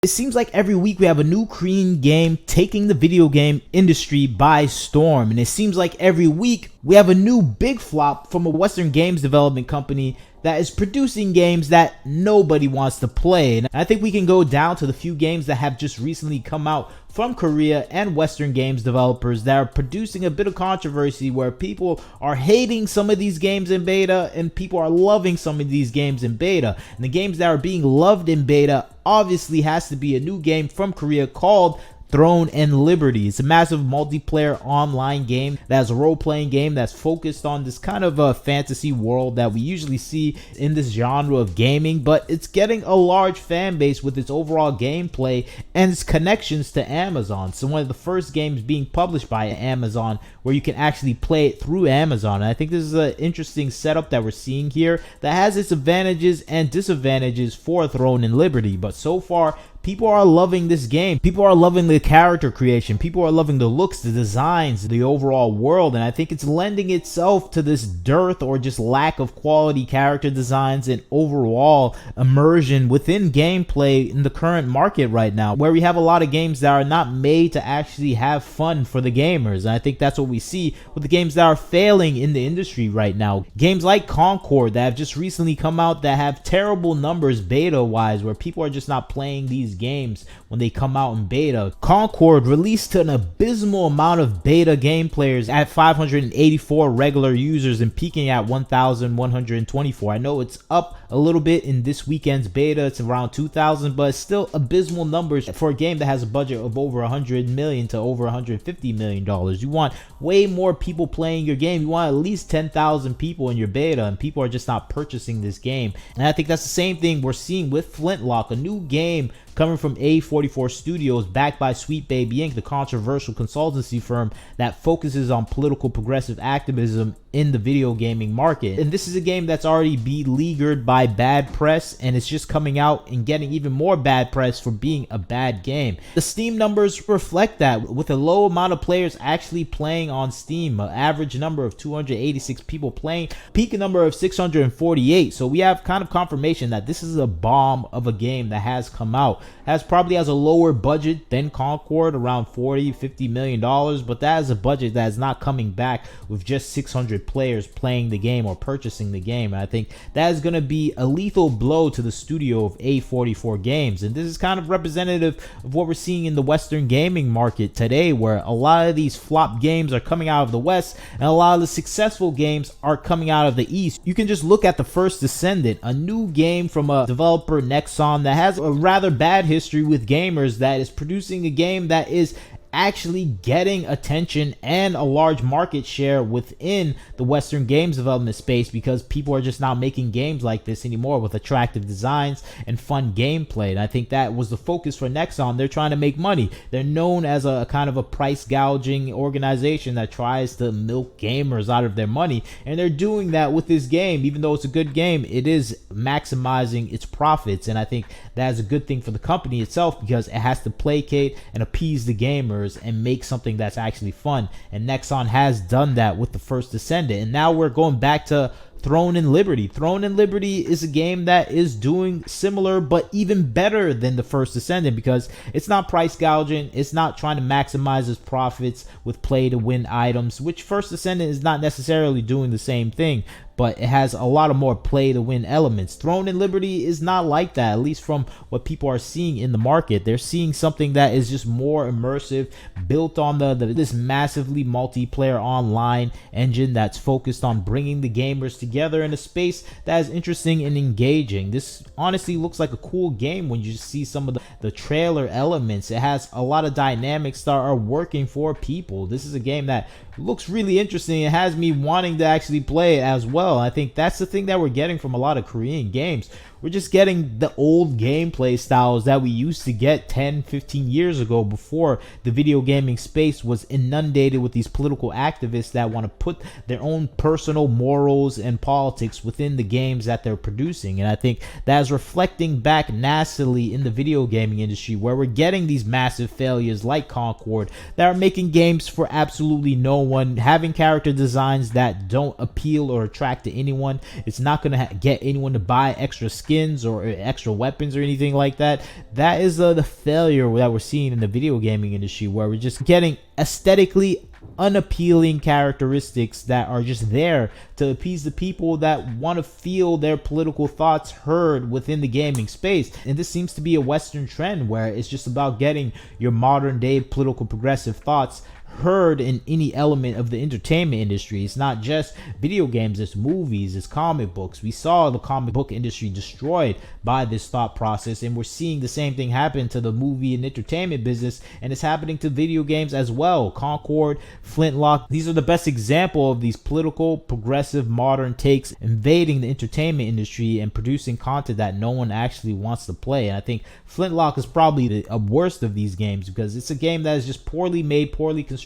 It seems like every week we have a new Korean game taking the video game industry by storm. And it seems like every week we have a new big flop from a Western games development company that is producing games that nobody wants to play. And I think we can go down to the few games that have just recently come out from Korea and Western games developers that are producing a bit of controversy, where people are hating some of these games in beta and people are loving some of these games in beta. And the games that are being loved in beta obviously has to be a new game from Korea called Throne and Liberty. It's a massive multiplayer online game that's a role-playing game that's focused on this kind of a fantasy world that we usually see in this genre of gaming, but it's getting a large fan base with its overall gameplay and its connections to Amazon. So one of the first games being published by Amazon where you can actually play it through Amazon. And I think this is an interesting setup that we're seeing here that has its advantages and disadvantages for Throne and Liberty. But so far, people are loving this game. People are loving the character creation. People are loving the looks, the designs, the overall world. And I think it's lending itself to this dearth or just lack of quality character designs and overall immersion within gameplay in the current market right now, where we have a lot of games that are not made to actually have fun for the gamers. And I think that's what we see with the games that are failing in the industry right now. Games like Concord that have just recently come out that have terrible numbers beta-wise, where people are just not playing these games when they come out in beta. Concord released to an abysmal amount of beta game players at 584 regular users and peaking at 1,124. I know it's up a little bit in this weekend's beta. It's around 2,000, but it's still abysmal numbers for a game that has a budget of over 100 million to over 150 million dollars. You want way more people playing your game. You want at least 10,000 people in your beta, and people are just not purchasing this game. And I think that's the same thing we're seeing with Flintlock, a new game coming from A44 Studios, backed by Sweet Baby Inc., the controversial consultancy firm that focuses on political progressive activism in the video gaming market. And this is a game that's already beleaguered by bad press, and it's just coming out and getting even more bad press for being a bad game. The Steam numbers reflect that, with a low amount of players actually playing on Steam, an average number of 286 people playing, peak number of 648. So we have kind of confirmation that this is a bomb of a game that has come out. Probably has a lower budget than Concord, around 40-50 million dollars, but that is a budget that is not coming back with just 600 players playing the game or purchasing the game. And I think that is going to be a lethal blow to the studio of A44 Games. And this is kind of representative of what we're seeing in the Western gaming market today, where a lot of these flop games are coming out of the West and a lot of the successful games are coming out of the East. You can just look at The First Descendant, a new game from a developer, Nexon, that has a rather bad history with gamers, that is producing a game that is actually getting attention and a large market share within the Western games development space, because people are just not making games like this anymore with attractive designs and fun gameplay. And I think that was the focus for Nexon. They're trying to make money. They're known as a kind of a price gouging organization that tries to milk gamers out of their money, and they're doing that with this game. Even though it's a good game, it is maximizing its profits, and I think that is a good thing for the company itself, because it has to placate and appease the gamers and make something that's actually fun. And Nexon has done that with The First Descendant. And now we're going back to Throne and Liberty. Throne and Liberty is a game that is doing similar but even better than The First Descendant, because it's not price gouging, it's not trying to maximize its profits with play to win items, which First Descendant is not necessarily doing the same thing, but it has a lot of more play to win elements. Throne and Liberty is not like that, at least from what people are seeing in the market. They're seeing something that is just more immersive, built on this massively multiplayer online engine that's focused on bringing the gamers together in a space that is interesting and engaging. This honestly looks like a cool game when you see some of the trailer elements. It has a lot of dynamics that are working for people. This is a game that looks really interesting. It has me wanting to actually play it as well. I think that's the thing that we're getting from a lot of Korean games. We're just getting the old gameplay styles that we used to get 10-15 years ago, before the video gaming space was inundated with these political activists that want to put their own personal morals and politics within the games that they're producing. And I think that is reflecting back nastily in the video gaming industry, where we're getting these massive failures like Concord that are making games for absolutely no one, having character designs that don't appeal or attract to anyone. It's not going to get anyone to buy extra skins skins or extra weapons or anything like that. That is the failure that we're seeing in the video gaming industry, where we're just getting aesthetically unappealing characteristics that are just there to appease the people that want to feel their political thoughts heard within the gaming space. And this seems to be a Western trend where it's just about getting your modern day political progressive thoughts heard in any element of the entertainment industry. It's not just video games, it's movies, it's comic books. We saw the comic book industry destroyed by this thought process, and we're seeing the same thing happen to the movie and entertainment business, and it's happening to video games as well. Concord, Flintlock, these are the best example of these political progressive modern takes invading the entertainment industry and producing content that no one actually wants to play. And I think Flintlock is probably the worst of these games, because it's a game that is just poorly made, poorly constructed,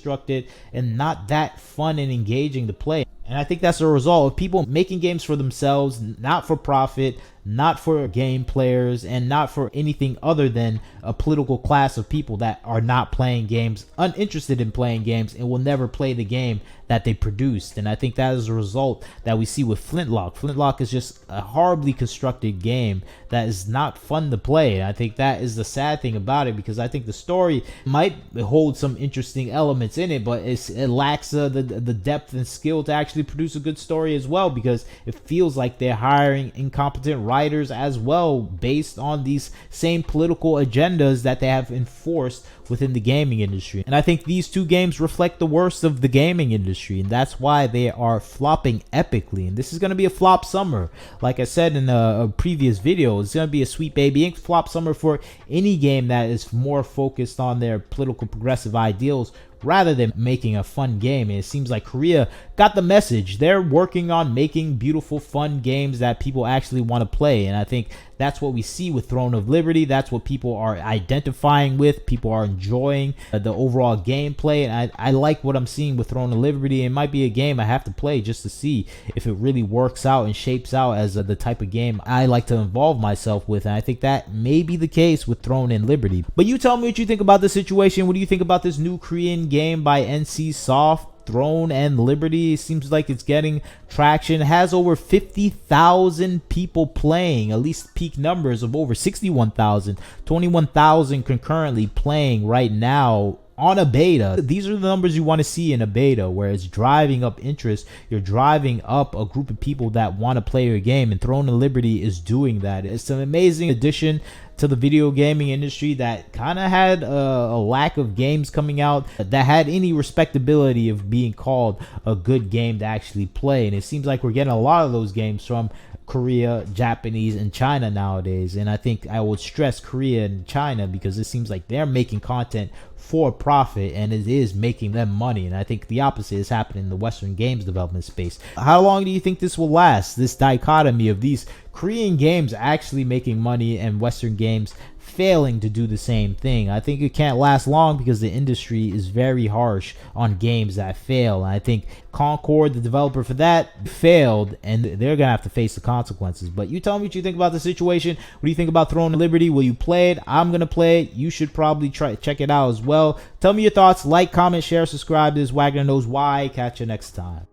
and not that fun and engaging to play. And I think that's a result of people making games for themselves, not for profit, not for game players, and not for anything other than a political class of people that are not playing games, uninterested in playing games, and will never play the game that they produced. And I think that is a result that we see with Flintlock. Flintlock is just a horribly constructed game that is not fun to play. And I think that is the sad thing about it, because I think the story might hold some interesting elements in it, but it lacks the depth and skill to actually produce a good story as well, because it feels like they're hiring incompetent writers as well, based on these same political agendas that they have enforced within the gaming industry. And I think these two games reflect the worst of the gaming industry, and that's why they are flopping epically. And this is going to be a flop summer. Like I said in a previous video, it's going to be a Sweet Baby Inc. flop summer for any game that is more focused on their political progressive ideals rather than making a fun game. And it seems like Korea got the message. They're working on making beautiful, fun games that people actually want to play. And I think that's what we see with Throne of Liberty. That's what people are identifying with. People are enjoying the overall gameplay. And I like what I'm seeing with Throne of Liberty. It might be a game I have to play just to see if it really works out and shapes out as the type of game I like to involve myself with. And I think that may be the case with Throne and Liberty. But you tell me what you think about the situation. What do you think about this new Korean game by NC Soft, Throne and Liberty? It seems like it's getting traction. It has over 50,000 people playing, at least peak numbers of over 61,000, 21,000 concurrently playing right now on a beta. These are the numbers you want to see in a beta, where it's driving up interest. You're driving up a group of people that want to play your game, and Throne of Liberty is doing that. It's an amazing addition to the video gaming industry that kind of had a lack of games coming out that had any respectability of being called a good game to actually play. And it seems like we're getting a lot of those games from Korea, Japanese, and China nowadays. And I think I would stress Korea and China, because it seems like they're making content for profit and it is making them money. And I think the opposite is happening in the Western games development space. How long do you think this will last, this dichotomy of these Korean games actually making money and Western games failing to do the same thing? I think it can't last long, because the industry is very harsh on games that fail. And I think Concord, the developer for that, failed, and they're gonna have to face the consequences. But you tell me what you think about the situation. What do you think about Throne of Liberty? Will you play it? I'm gonna play it. You should probably check it out as well. Tell me your thoughts. Like, comment, share, subscribe. This is Wagner Knows Why. Catch you next time.